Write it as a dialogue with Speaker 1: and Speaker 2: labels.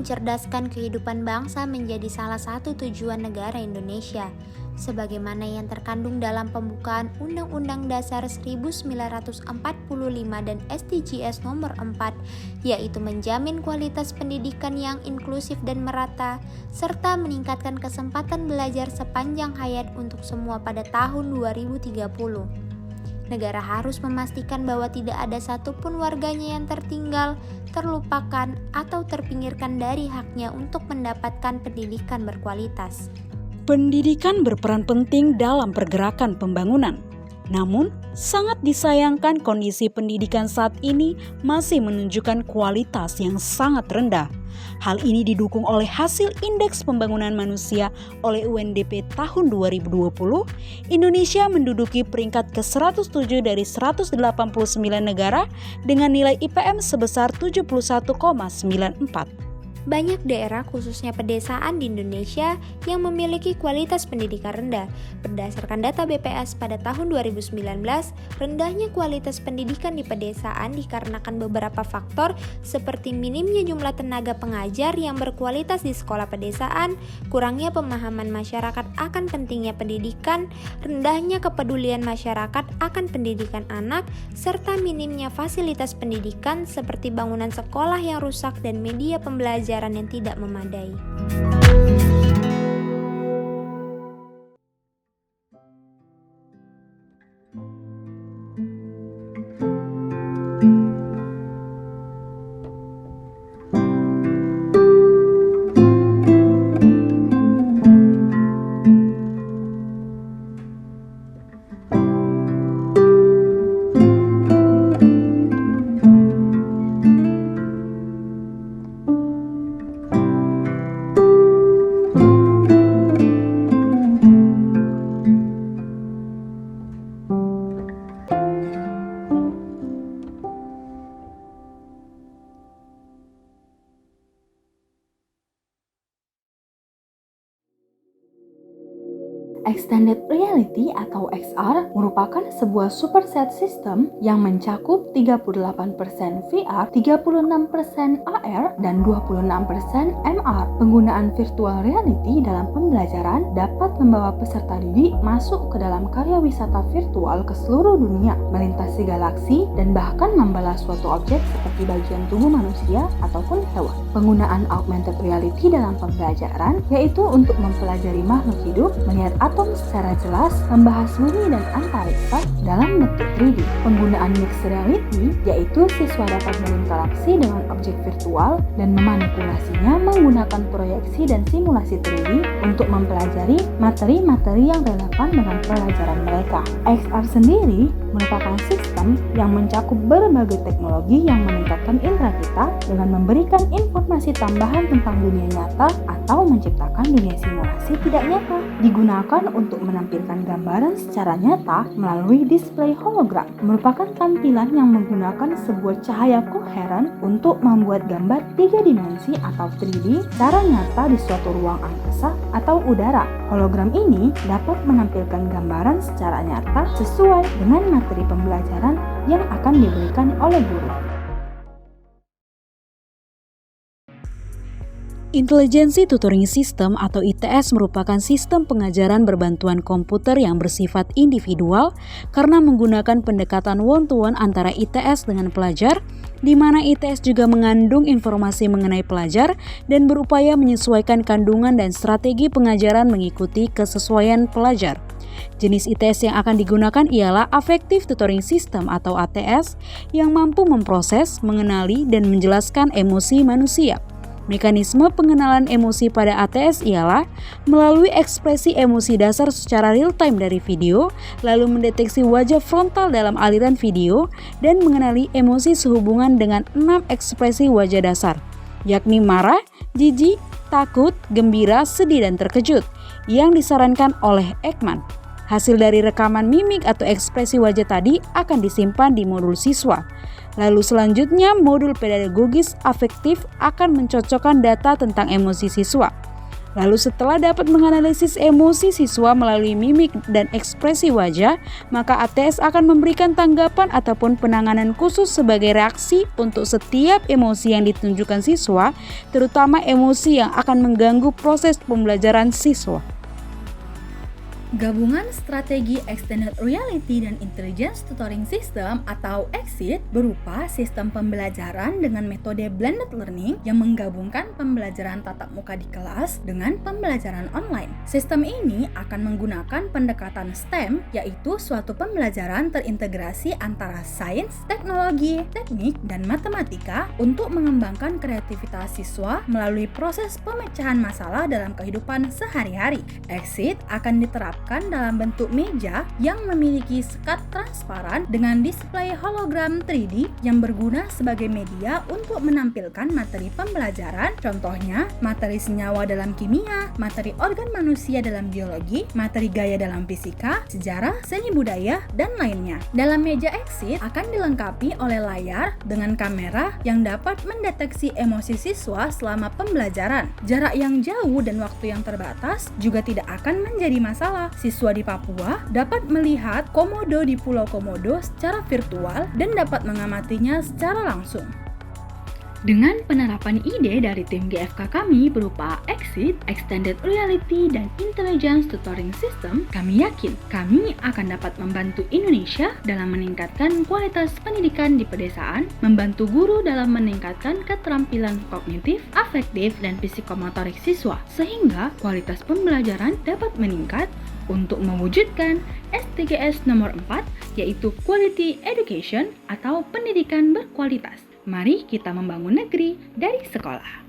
Speaker 1: mencerdaskan kehidupan bangsa menjadi salah satu tujuan negara Indonesia, sebagaimana yang terkandung dalam pembukaan Undang-Undang Dasar 1945 dan SDGs nomor 4, yaitu menjamin kualitas pendidikan yang inklusif dan merata, serta meningkatkan kesempatan belajar sepanjang hayat untuk semua pada tahun 2030. Negara harus memastikan bahwa tidak ada satupun warganya yang tertinggal, terlupakan, atau terpinggirkan dari haknya untuk mendapatkan pendidikan berkualitas.
Speaker 2: Pendidikan berperan penting dalam pergerakan pembangunan. Namun, sangat disayangkan kondisi pendidikan saat ini masih menunjukkan kualitas yang sangat rendah. Hal ini didukung oleh hasil Indeks Pembangunan Manusia oleh UNDP tahun 2020. Indonesia menduduki peringkat ke-107 dari 189 negara dengan nilai IPM sebesar 71,94.
Speaker 1: Banyak daerah khususnya pedesaan di Indonesia yang memiliki kualitas pendidikan rendah. Berdasarkan data BPS pada tahun 2019, rendahnya kualitas pendidikan di pedesaan dikarenakan beberapa faktor seperti minimnya jumlah tenaga pengajar yang berkualitas di sekolah pedesaan, kurangnya pemahaman masyarakat akan pentingnya pendidikan, rendahnya kepedulian masyarakat akan pendidikan anak, serta minimnya fasilitas pendidikan seperti bangunan sekolah yang rusak dan media pembelajaran yang tidak memadai.
Speaker 3: Extended Reality atau XR merupakan sebuah superset system yang mencakup 38% VR, 36% AR, dan 26% MR. Penggunaan virtual reality dalam pembelajaran dapat membawa peserta didik masuk ke dalam karya wisata virtual ke seluruh dunia, melintasi galaksi, dan bahkan membelah suatu objek seperti bagian tubuh manusia ataupun hewan. Penggunaan augmented reality dalam pembelajaran yaitu untuk mempelajari makhluk hidup, melihat atom secara jelas, membahas bumi dan antariksa dalam bentuk 3D. Penggunaan mixed reality yaitu siswa dapat berinteraksi dengan objek virtual dan memanipulasinya menggunakan proyeksi dan simulasi 3D untuk mempelajari materi-materi yang relevan dengan pelajaran mereka. XR sendiri merupakan sistem yang mencakup berbagai teknologi yang meningkatkan indera kita dengan memberikan informasi tambahan tentang dunia nyata atau menciptakan dunia simulasi tidak nyata. Digunakan untuk menampilkan gambaran secara nyata melalui display hologram, merupakan tampilan yang menggunakan sebuah cahaya koheren untuk membuat gambar 3 dimensi atau 3D secara nyata di suatu ruang angkasa atau udara. Hologram ini dapat menampilkan gambaran secara nyata sesuai dengan materi pembelajaran yang akan diberikan oleh guru.
Speaker 2: Intelligence Tutoring System atau ITS merupakan sistem pengajaran berbantuan komputer yang bersifat individual karena menggunakan pendekatan one-to-one antara ITS dengan pelajar, di mana ITS juga mengandung informasi mengenai pelajar dan berupaya menyesuaikan kandungan dan strategi pengajaran mengikuti kesesuaian pelajar. Jenis ITS yang akan digunakan ialah Affective Tutoring System atau ATS yang mampu memproses, mengenali, dan menjelaskan emosi manusia. Mekanisme pengenalan emosi pada ATS ialah melalui ekspresi emosi dasar secara real-time dari video, lalu mendeteksi wajah frontal dalam aliran video, dan mengenali emosi sehubungan dengan 6 ekspresi wajah dasar, yakni marah, jijik, takut, gembira, sedih, dan terkejut, yang disarankan oleh Ekman. Hasil dari rekaman mimik atau ekspresi wajah tadi akan disimpan di modul siswa. Lalu selanjutnya, modul pedagogis afektif akan mencocokkan data tentang emosi siswa. Lalu setelah dapat menganalisis emosi siswa melalui mimik dan ekspresi wajah, maka ATS akan memberikan tanggapan ataupun penanganan khusus sebagai reaksi untuk setiap emosi yang ditunjukkan siswa, terutama emosi yang akan mengganggu proses pembelajaran siswa.
Speaker 3: Gabungan strategi Extended Reality dan Intelligence Tutoring System atau EXIT berupa sistem pembelajaran dengan metode blended learning yang menggabungkan pembelajaran tatap muka di kelas dengan pembelajaran online. Sistem ini akan menggunakan pendekatan STEM, yaitu suatu pembelajaran terintegrasi antara sains, teknologi, teknik, dan matematika untuk mengembangkan kreativitas siswa melalui proses pemecahan masalah dalam kehidupan sehari-hari. EXIT akan diterapkan dalam bentuk meja yang memiliki sekat transparan dengan display hologram 3D yang berguna sebagai media untuk menampilkan materi pembelajaran, contohnya materi senyawa dalam kimia, materi organ manusia dalam biologi, materi gaya dalam fisika, sejarah, seni budaya, dan lainnya. Dalam meja EXIT akan dilengkapi oleh layar dengan kamera yang dapat mendeteksi emosi siswa selama pembelajaran. Jarak yang jauh dan waktu yang terbatas juga tidak akan menjadi masalah. Siswa di Papua dapat melihat komodo di Pulau Komodo secara virtual dan dapat mengamatinya secara langsung. Dengan penerapan ide dari tim GFK kami berupa EXIT, Extended Reality, dan Intelligence Tutoring System, kami yakin kami akan dapat membantu Indonesia dalam meningkatkan kualitas pendidikan di pedesaan, membantu guru dalam meningkatkan keterampilan kognitif, afektif, dan psikomotorik siswa, sehingga kualitas pembelajaran dapat meningkat untuk mewujudkan SDGs nomor 4, yaitu Quality Education atau pendidikan berkualitas. Mari kita membangun negeri dari sekolah.